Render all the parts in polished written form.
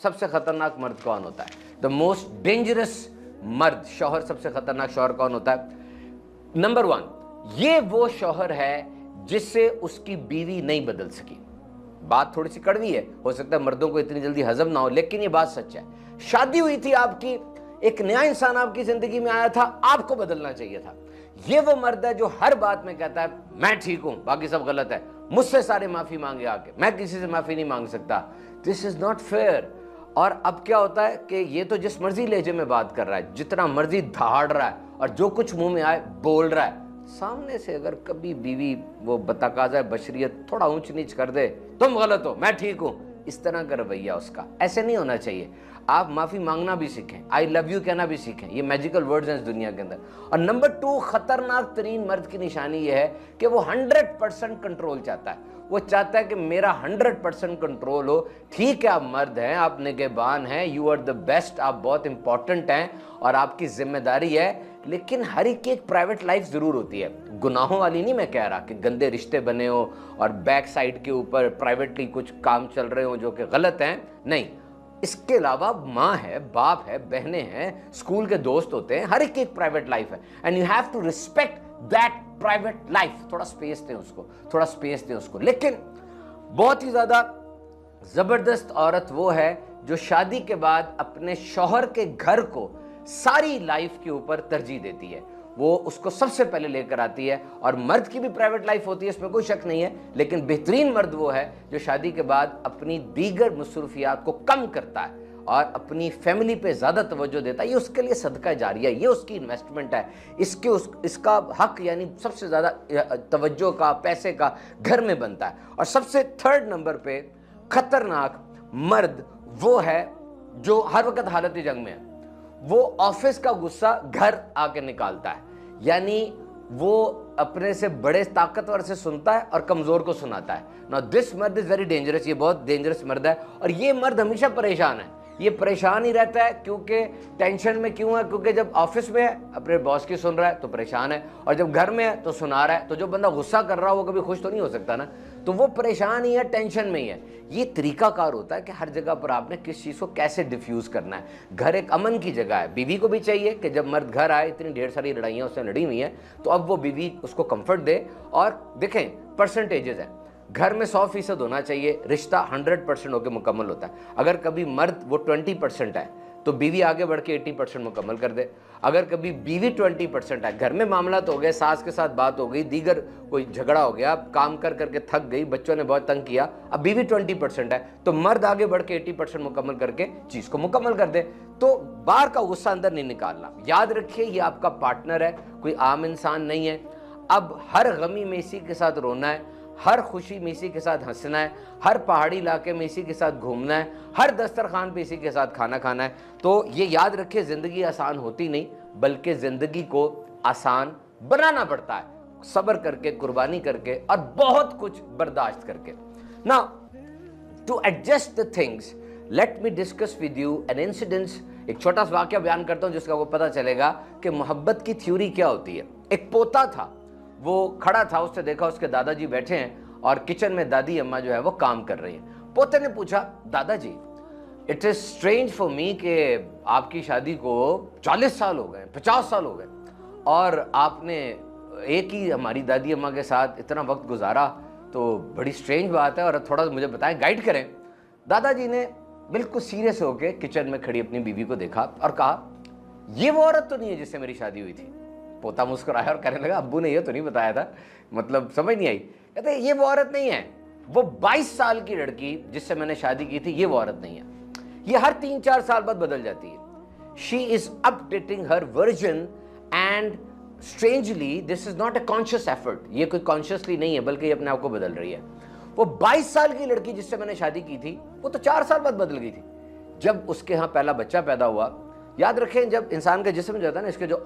सबसे खतरनाक मर्द कौन होता है? द मोस्ट डेंजरस मर्द, शौहर, सबसे खतरनाक शौहर कौन होता है? नंबर 1, ये वो शौहर है जिससे उसकी बीवी नहीं बदल सकी। बात थोड़ी सी कड़वी है, हो सकता है मर्दों को इतनी जल्दी हजम ना हो, लेकिन ये बात सच है। शादी हुई थी आपकी, एक नया इंसान आपकी जिंदगी में आया था, आपको बदलना चाहिए था। ये वो मर्द है जो हर बात में कहता है मैं ठीक हूं, बाकी सब गलत है, मुझसे सारे माफी मांगे आके, मैं किसी से माफी नहीं मांग सकता। This is not fair. और अब क्या होता है कि ये तो जिस मर्जी लहजे में बात कर रहा है, जितना मर्जी दहाड़ रहा है और जो कुछ मुंह में आए बोल रहा है। सामने से अगर कभी बीवी वो बताकाजा बशरियत थोड़ा ऊंच नीच कर दे, तुम गलत हो मैं ठीक हूं, इस तरह का रवैया उसका, ऐसे नहीं होना चाहिए। आप माफी मांगना भी सीखें, आई लव यू कहना भी सीखें, ये मैजिकल वर्ड्स हैं इस दुनिया के अंदर। और नंबर 2, खतरनाक तरीन मर्द की निशानी ये है कि वो 100% कंट्रोल चाहता है। वो चाहता है कि मेरा 100% कंट्रोल हो। ठीक है, आप मर्द हैं, आप निगहबान हैं, यू आर द बेस्ट, आप बहुत इंपॉर्टेंट हैं और आपकी जिम्मेदारी है, लेकिन हर एक प्राइवेट लाइफ जरूर होती है। गुनाहों वाली नहीं मैं कह रहा कि गंदे रिश्ते बने हो और बैक साइड के ऊपर प्राइवेटली कुछ काम चल रहे हो जो कि गलत हैं, नहीं। इसके अलावा माँ है, बाप है, बहनें हैं, स्कूल के दोस्त होते हैं, हर एक प्राइवेट लाइफ है and you have to respect that private life. थोड़ा स्पेस दें उसको, थोड़ा स्पेस दें उसको। लेकिन बहुत ही ज्यादा जबरदस्त औरत वो है जो शादी के बाद अपने शौहर के घर को सारी लाइफ के ऊपर तरजीह देती है। वो उसको सबसे पहले लेकर आती है। और मर्द की भी प्राइवेट लाइफ होती है, इसमें कोई शक नहीं है, लेकिन बेहतरीन मर्द वो है जो शादी के बाद अपनी दीगर मसरूफियात को कम करता है और अपनी फैमिली पे ज्यादा तवज्जो देता है। ये उसके लिए सदका जारिया है, ये उसकी इन्वेस्टमेंट है। इसका हक यानी सबसे ज्यादा तवज्जो का, पैसे का घर में बनता है। और सबसे 3rd नंबर पे खतरनाक मर्द वो है जो हर वक्त हालत जंग में है। वो ऑफिस का गुस्सा घर आके निकालता है, यानी वो अपने से बड़े ताकतवर से सुनता है और कमजोर को सुनाता है। नाउ दिस मर्द इज वेरी डेंजरस, ये बहुत डेंजरस मर्द है। और ये मर्द हमेशा परेशान है, ये परेशान ही रहता है। क्योंकि टेंशन में क्यों है? क्योंकि जब ऑफिस में है अपने बॉस की सुन रहा है तो परेशान है, और जब घर में है तो सुना रहा है। तो जो बंदा गुस्सा कर रहा है वो कभी खुश तो नहीं हो सकता ना, तो वो परेशान ही है, टेंशन में ही है। ये तरीकाकार होता है कि हर जगह पर आपने किस चीज़ को कैसे डिफ्यूज करना है। घर एक अमन की जगह है, बीवी को भी चाहिए कि जब मर्द घर आए, इतनी ढेर सारी लड़ाइयाँ उससे लड़ी हुई हैं, तो अब वो बीवी उसको कंफर्ट दे। और देखें परसेंटेजेस हैं, घर में 100% होना चाहिए, रिश्ता 100% होकर मुकम्मल होता है। अगर कभी मर्द वो 20% है तो बीवी आगे बढ़ के 80% मुकम्मल कर दे। अगर कभी बीवी 20% है, घर में मामला तो हो गया, सास के साथ बात हो गई, दीगर कोई झगड़ा हो गया, काम कर करके थक गई, बच्चों ने बहुत तंग किया, अब बीवी 20% है, तो मर्द आगे बढ़ के 80% मुकम्मल करके चीज़ को मुकम्मल कर दे। तो बाहर का गुस्सा अंदर नहीं निकालना। याद रखिए ये आपका पार्टनर है, कोई आम इंसान नहीं है। अब हर गमी में इसी के साथ रोना है, हर खुशी में इसी के साथ हंसना है, हर पहाड़ी इलाके में इसी के साथ घूमना है, हर दस्तरखान पे इसी के साथ खाना खाना है। तो ये याद रखिए ज़िंदगी आसान होती नहीं, बल्कि ज़िंदगी को आसान बनाना पड़ता है, सब्र करके, कुर्बानी करके और बहुत कुछ बर्दाश्त करके। Now to adjust the things, let me discuss with you an incidence. एक छोटा सा वाकया बयान करता हूँ जिसका वो पता चलेगा कि मोहब्बत की थ्योरी क्या होती है। एक पोता था, वो खड़ा था, उसने देखा उसके दादाजी बैठे हैं और किचन में दादी अम्मा जो है वो काम कर रही हैं। पोते ने पूछा, दादाजी it is strange for me कि आपकी शादी को 40 साल हो गए, 50 साल हो गए, और आपने एक ही हमारी दादी अम्मा के साथ इतना वक्त गुजारा, तो बड़ी स्ट्रेंज बात है, और थोड़ा मुझे बताएं, गाइड करें। दादाजी ने बिल्कुल सीरियस होकर किचन में खड़ी अपनी बीवी को देखा और कहा, ये वो औरत तो नहीं है जिससे मेरी शादी हुई थी। पोता मुस्कुराया और कहने लगा, अब्बू ने ये तो नहीं बताया था, मतलब समझ नहीं आई। कहते ये वो औरत नहीं है, वो 22 साल की लड़की जिससे मैंने शादी की थी, ये वो औरत नहीं है। ये हर 3-4 साल बाद बदल जाती है। She is updating her version and strangely this is not a conscious effort. ये कोई कॉन्शियसली नहीं है, बल्कि ये अपने आप को बदल रही है। वो 22 साल की लड़की जिससे मैंने शादी की थी, वो तो 4 साल बाद बदल गई थी। जब उसके यहाँ पहला बच्चा पैदा हुआ, याद रखें जब इंसान का जिस्म जाता है ना, इसके जो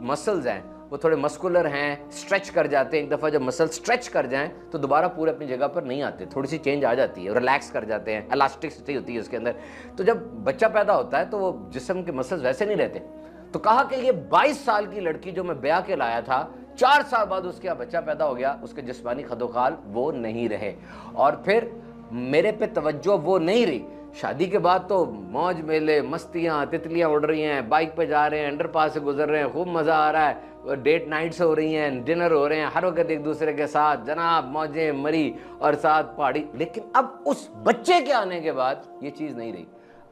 मसल्स हैं वो थोड़े मस्कुलर हैं, स्ट्रेच कर जाते हैं। एक दफ़ा जब मसल स्ट्रेच कर जाएं तो दोबारा पूरे अपनी जगह पर नहीं आते, थोड़ी सी चेंज आ जाती है, रिलैक्स कर जाते हैं, इलास्टिसिटी होती है उसके अंदर। तो जब बच्चा पैदा होता है तो वो जिस्म के मसल्स वैसे नहीं रहते। तो कहा कि ये 22 साल की लड़की जो मैं ब्याह के लाया था, 4 साल बाद उसके यहाँ बच्चा पैदा हो गया, उसके जिस्मानी खदोखाल वो नहीं रहे, और फिर मेरे पे तवज्जो वो नहीं रही शादी के बाद तो मौज मेले, मस्तियाँ, तितलियाँ उड़ रही हैं, बाइक पे जा रहे हैं, अंडरपास से गुजर रहे हैं, खूब मज़ा आ रहा है, डेट नाइट्स हो रही हैं, डिनर हो रहे हैं, हर वक्त एक दूसरे के साथ जनाब मौजें मरी और साथ पहाड़ी। लेकिन अब उस बच्चे के आने के बाद ये चीज़ नहीं रही।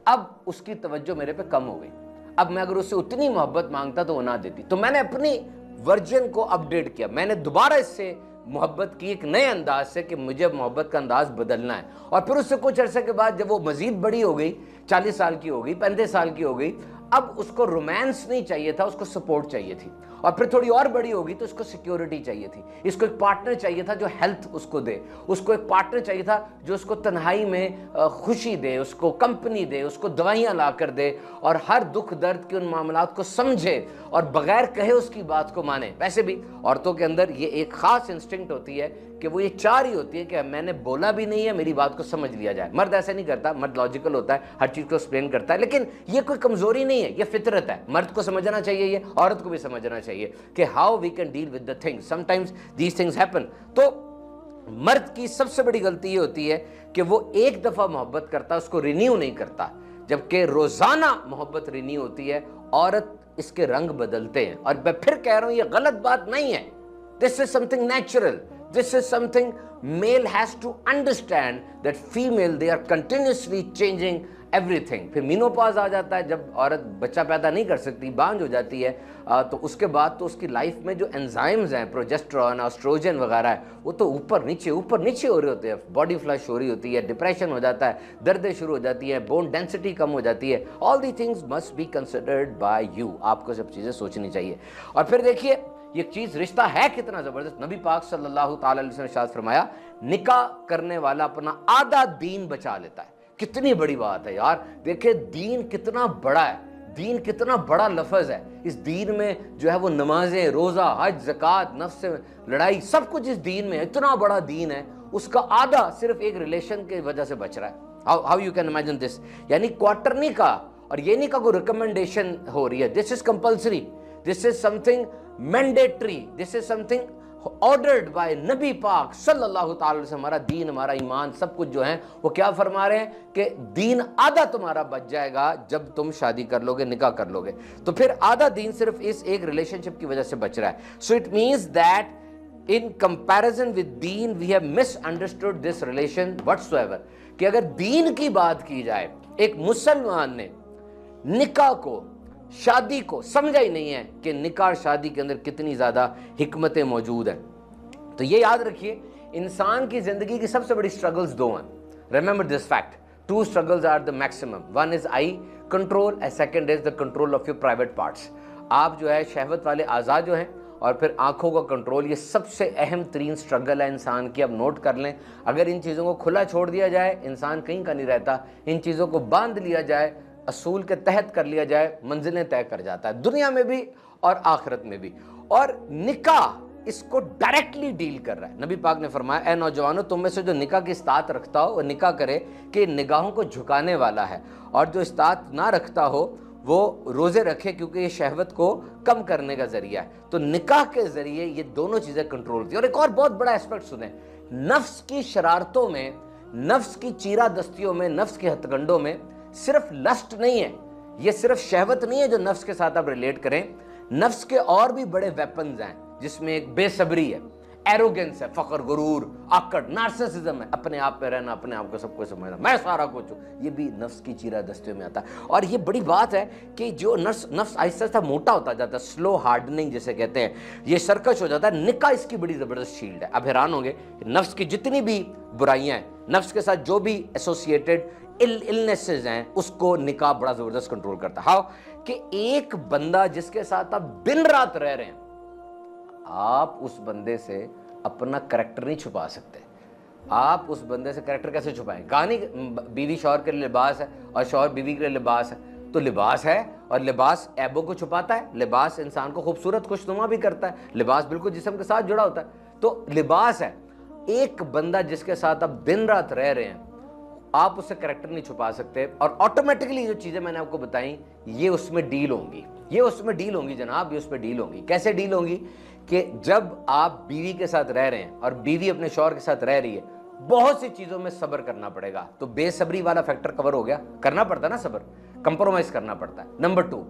अब उसकी तवज्जो मेरे पे कम हो गई। अब मैं अगर उससे उतनी मोहब्बत मांगता तो वो ना देती। तो मैंने अपनी वर्जन को अपडेट किया, मैंने दोबारा इससे मोहब्बत की एक नए अंदाज से कि मुझे मोहब्बत का अंदाज बदलना है। और फिर उससे कुछ अरसे के बाद जब वो मजीद बड़ी हो गई, 40 साल की हो गई, 35 साल की हो गई, अब उसको रोमांस नहीं चाहिए था, उसको सपोर्ट चाहिए थी। और फिर थोड़ी और बड़ी होगी तो उसको सिक्योरिटी चाहिए थी, इसको एक पार्टनर चाहिए था जो हेल्थ उसको दे, उसको एक पार्टनर चाहिए था जो उसको तन्हाई में खुशी दे, उसको कंपनी दे, उसको दवाइयाँ ला कर दे और हर दुख दर्द के उन मामलात को समझे और बगैर कहे उसकी बात को माने। वैसे भी औरतों के अंदर ये एक खास इंस्टिंक्ट होती है कि वो ये चाह रही होती है कि मैंने बोला भी नहीं है, मेरी बात को समझ लिया जाए। मर्द ऐसा नहीं करता, मर्द लॉजिकल होता है, हर चीज़ को एक्सप्लेन करता है, लेकिन ये कोई कमजोरी नहीं है, ये फितरत है। मर्द को समझना चाहिए, ये औरत को भी समझना चाहिए कि how we can deal with the things, sometimes these things happen. तो मर्द की सबसे बड़ी गलती ये होती है कि वो एक दफ़ा मोहब्बत करता है, उसको रिन्यू नहीं करता, जबकि रोज़ाना मोहब्बत रिन्यू होती है। औरत इसके रंग बदलते हैं। और मैं फिर कह रहा हूँ, ये गलत बात नहीं है, this is something natural, this is something male has to understand that female they are continuously changing everything। फिर मीनोपॉज आ जाता है, जब औरत बच्चा पैदा नहीं कर सकती, बांझ हो जाती है, तो उसके बाद तो उसकी लाइफ में जो एंजाइम्स हैं, प्रोजेस्टेरोन, एस्ट्रोजन वगैरह है, वो तो ऊपर नीचे हो रहे होते हैं, बॉडी फ्लश हो रही होती है, डिप्रेशन हो जाता है, दर्दें शुरू हो जाती हैं, बोन डेंसिटी कम हो जाती है। All the things must be considered bye you. आपको सब चीज़ें सोचनी चाहिए। और फिर देखिए ये चीज, रिश्ता है कितना जबरदस्त। नबी पाक सल्लल्लाहु अलैहि वसल्लम ने शायद फरमाया, निकाह करने वाला अपना आधा दीन बचा लेता है। कितनी बड़ी बात है यार। देखिए दीन कितना बड़ा है, दीन कितना बड़ा लफ्ज है। इस दीन में जो है वो नमाजें, रोजा, हज, ज़कात, नफ्स से लड़ाई, सब कुछ इस दीन में, इतना बड़ा दीन है, उसका आधा सिर्फ एक रिलेशन की वजह से बच रहा है। How you can imagine this. यानी क्वार्टर नहीं का, और ये नहीं का कोई रिकमेंडेशन हो रही है, this is compulsory, this is something mandatory, this is something ordered bye नबी पाक सल्लल्लाहु अलैहि वसल्लम। हमारा दीन, हमारा ईमान, सब कुछ जो है वो क्या फरमा रहे हैं कि दीन आधा तुम्हारा बच जाएगा जब तुम शादी कर लोगे, निकाह कर लोगे। तो फिर आधा दीन सिर्फ इस एक रिलेशनशिप की वजह से बच रहा है। So it means that in comparison with दीन we have misunderstood this relation whatsoever. कि अगर दीन की बात की जाए, एक मुसलमान ने निकाह को, शादी को समझा ही नहीं है कि निकाह शादी के अंदर कितनी ज्यादा हिकमतें मौजूद हैं। तो ये याद रखिए, इंसान की जिंदगी की सबसे बड़ी स्ट्रगल्स दो हैं। Remember this fact, two struggles are the maximum, one is eye control and second is the control of your private parts. आप जो है शहवत वाले आज़ाद जो हैं, और फिर आंखों का कंट्रोल, ये सबसे अहम तरीन स्ट्रगल है इंसान की। अब नोट कर लें, अगर इन चीज़ों को खुला छोड़ दिया जाए, इंसान कहीं का नहीं रहता। इन चीज़ों को बांध लिया जाए, असूल के तहत कर लिया जाए, मंजिलें तय कर जाता है, दुनिया में भी और आखिरत में भी। और निकाह इसको डायरेक्टली डील कर रहा है। नबी पाक ने फरमाया, ए नौजवानों, तुम में से जो निकाह की इस्तात रखता हो वो निकाह करे कि निगाहों को झुकाने वाला है, और जो इस्तात ना रखता हो वो रोज़े रखे, क्योंकि ये शहवत को कम करने का जरिया है। तो निकाह के जरिए ये दोनों चीज़ें कंट्रोल होती है। और एक और बहुत बड़ा एस्पेक्ट सुने, नफ्स की शरारतों में, नफ्स की चीरा दस्तियों में, नफ्स के हथकंडों में सिर्फ लस्ट नहीं है, ये सिर्फ शहवत नहीं है जो नफ्स के साथ आप रिलेट करें। नफ्स के और भी बड़े वेपन्स हैं, जिसमें एक बेसब्री है, एरोगेंस है, फखर, गुरूर, आकड़, नार्सिसिज्म है, अपने आप पे रहना, अपने आप को सब कुछ समझना, मैं सारा कुछ हूँ। ये भी नफ्स की चीरा दस्तियों में आता है। और ये बड़ी बात है कि जो नफ्स आहिस्ता आहिस्ता मोटा होता जाता है, स्लो हार्डनिंग जिसे कहते हैं, ये सरकश हो जाता है। निकाह इसकी बड़ी जबरदस्त शील्ड है। अब हैरान होंगे, नफ्स की जितनी भी बुराइयां हैं, नफ्स के साथ जो भी एसोसिएटेड इलनेसेस हैं, उसको निकाह बड़ा जबरदस्त कंट्रोल करता है। हाउ कि एक बंदा जिसके साथ आप दिन रात रह रहे हैं, आप उस बंदे से अपना करैक्टर नहीं छुपा सकते। आप उस बंदे से करैक्टर कैसे छुपाएं? कहानी, बीवी शौहर के लिए लिबास है और शौहर बीवी के लिए लिबास है, तो लिबास है, और लिबास ऐबों को छुपाता है, लिबास इंसान को खूबसूरत खुशनुमा भी करता है, लिबास बिल्कुल जिस्म के साथ जुड़ा होता है, तो लिबास है। एक बंदा जिसके साथ आप दिन रात रह रहे हैं, आप उससे करैक्टर नहीं छुपा सकते, और ऑटोमेटिकली जो चीजें मैंने आपको बताई ये उसमें डील होंगी, ये उसमें डील होंगी जनाब, ये उसमें डील होंगी। कैसे डील होंगी? कि जब आप बीवी के साथ रह रहे हैं और बीवी अपने शौहर के साथ रह रही है, बहुत सी चीजों में सब्र करना पड़ेगा। तो बेसब्री वाला फैक्टर कवर हो गया, करना पड़ता है ना सब्र, कंप्रोमाइज करना पड़ता है। नंबर 2,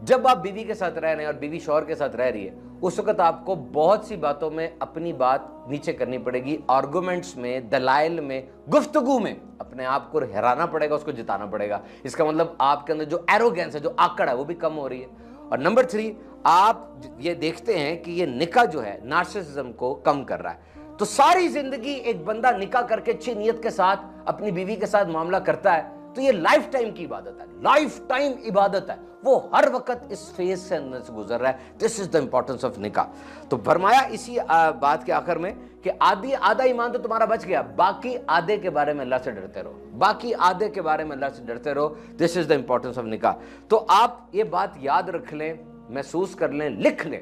जब आप बीवी के साथ रह रहे हैं और बीवी शौहर के साथ रह रही है, उस वक्त आपको बहुत सी बातों में अपनी बात नीचे करनी पड़ेगी। आर्गुमेंट्स में, दलाइल में, गुफ्तगू में अपने आप को हराना पड़ेगा, उसको जिताना पड़ेगा। इसका मतलब आपके अंदर जो एरोगेंस है, जो आकड़ है, वो भी कम हो रही है। और नंबर 3, आप ये देखते हैं कि ये निकाह जो है नार्सिसिज्म को कम कर रहा है। तो सारी जिंदगी एक बंदा निकाह करके अच्छी नीयत के साथ अपनी बीवी के साथ मामला करता है, तो ये लाइफ टाइम की इबादत है, लाइफ टाइम इबादत है। वो हर वक्त इस फेज से अंदर से गुजर रहा है। This is the importance of निकाह। तो फरमाया इसी बात के आखिर में कि आधा ईमान तो तुम्हारा बच गया, बाकी आधे के बारे में अल्लाह से डरते रहो, बाकी आधे के बारे में अल्लाह से डरते रहो। This is the importance of निकाह। तो आप ये बात याद रख लें, महसूस कर लें, लिख लें।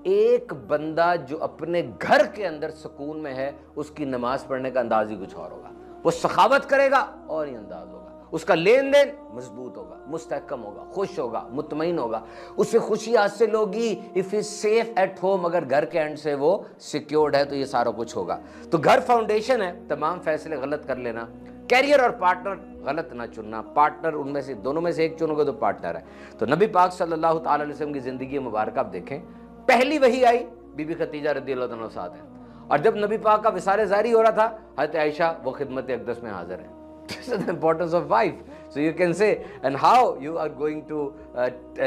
एक बंदा जो अपने घर के अंदर सुकून में है, उसकी नमाज पढ़ने का अंदाज ही कुछ और होगा। वो सखावत करेगा और ही अंदाज होगा, उसका लेन देन मजबूत होगा, मुस्तहकम होगा, खुश होगा, मुतमईन होगा, उसे खुशी हासिल होगी। If is safe at home, अगर घर के एंड से वो सिक्योर्ड है तो ये सारा कुछ होगा। तो घर फाउंडेशन है, तमाम फैसले गलत कर लेना, कैरियर और पार्टनर गलत ना चुनना, पार्टनर उनमें से दोनों में से एक चुनोगे तो पार्टनर है। तो नबी पाक सल्लल्लाहु ताला अलैहि वसल्लम की जिंदगी मुबारक आप देखें, पहली वही आई बीबी खतीजा रज़ियल्लाहु अन्हा साथ है, और जब नबी पाक का विसारे जारी हो रहा था, हज़रत आयशा वो खिदमत अक़दस में हाजिर है। This is the importance of wife. So you can say, and how you are going to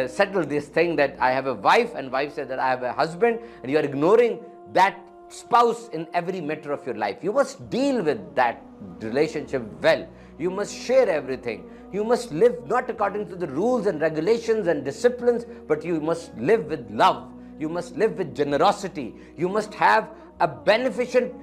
settle this thing that I have a wife and wife said that I have a husband, and you are ignoring that spouse in every matter of your life. You must deal with that relationship well. You must share everything. You must live not according to the rules and regulations and disciplines, but you must live with love. You must live with generosity. You must have a beneficent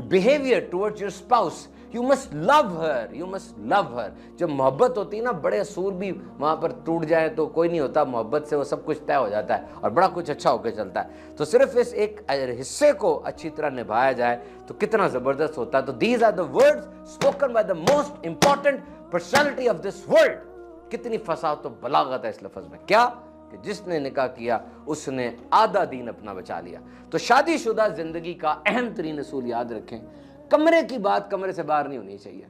behavior towards your spouse. You must love her. You must love her. जब मोहब्बत होती है ना, बड़े असूल भी वहाँ पर टूट जाए तो कोई नहीं होता, मोहब्बत से वो सब कुछ तय हो जाता है और बड़ा कुछ अच्छा होकर चलता है। तो सिर्फ इस एक हिस्से को अच्छी तरह निभाया जाए तो कितना ज़बरदस्त होता है। तो these are the words spoken by the most important personality of this world. कितनी फसाहत तो बलागत है इस लफ्ज़ में। क्या कि जिसने निकाह किया उसने आधा दीन अपना बचा लिया। तो शादीशुदा जिंदगी का अहम तरीन असूल याद रखें, कमरे की बात कमरे से बाहर नहीं होनी चाहिए।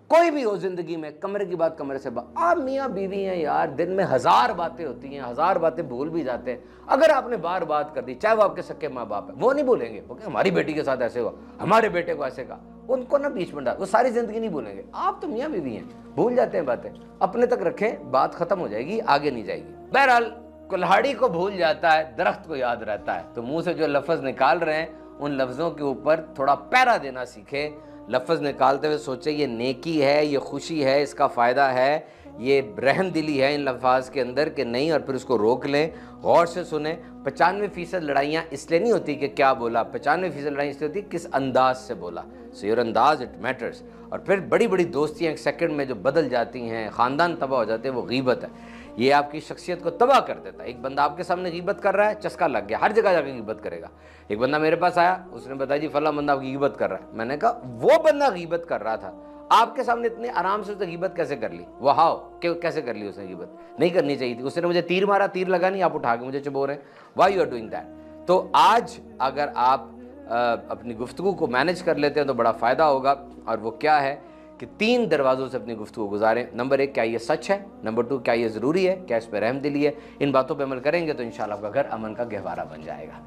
कोई भी हो जिंदगी में, कमरे की बात कमरे से बाहर। आप मियाँ बीवी हैं यार, दिन में 1000 बातें होती हैं, 1000 बातें भूल भी जाते हैं। अगर आपने बार बात कर दी, चाहे वो आपके सच्चे माँ बाप है, वो नहीं भूलेंगे। वो क्या हमारी बेटी के साथ ऐसे हुआ, हमारे बेटे को ऐसे कहा, उनको ना बीच में डाल, वो सारी जिंदगी नहीं भूलेंगे। आप तो मियाँ बीवी हैं, भूल जाते हैं बातें, अपने तक रखें, बात खत्म हो जाएगी, आगे नहीं जाएगी। बहरहाल कुल्हाड़ी को भूल जाता है, दरख्त को याद रहता है। तो मुंह से जो लफ्ज निकाल रहे हैं उन लफ्जों के ऊपर थोड़ा पैरा देना सीखें। लफ्ज निकालते हुए सोचे ये नेकी है, ये खुशी है, इसका फ़ायदा है, ये रहम दिली है इन लफ्ज़ के अंदर कि नहीं, और फिर उसको रोक लें, गौर से सुने। 95% लड़ाइयाँ इसलिए नहीं होती कि क्या बोला, 95% लड़ाई इसलिए होती किस अंदाज से बोला। सो योर अंदाज इट मैटर्स। और फिर बड़ी बड़ी दोस्तियाँ एक सेकंड में जो बदल जाती हैं, ख़ानदान तबाह हो जाते हैं, वो गीबत है। ये आपकी शख्सियत को तबाह कर देता है। एक बंदा आपके सामने गीबत कर रहा है, चस्का लग गया, हर जगह जाके गीबत करेगा। एक बंदा मेरे पास आया, उसने बताया जी फला बंदा आपकी गीबत कर रहा है। मैंने कहा वो बंदा गीबत कर रहा था, आपके सामने इतने आराम से उसने गीबत कैसे कर ली? वहाओ, कैसे कर ली उसने गीबत? नहीं करनी चाहिए थी। उसने मुझे तीर मारा, तीर लगा नहीं, आप उठा के मुझे चुबो रहे हैं। Why you are doing that? तो आज अगर आप अपनी गुफ्तगू को मैनेज कर लेते हैं तो बड़ा फ़ायदा होगा। और वो क्या है कि 3 दरवाज़ों से अपनी गुफ्तगू गुजारें। नंबर 1, क्या ये सच है? नंबर 2, क्या ये ज़रूरी है? क्या इस पर रहमदिली है? इन बातों पर अमल करेंगे तो इंशाअल्लाह आपका घर अमन का गहवारा बन जाएगा।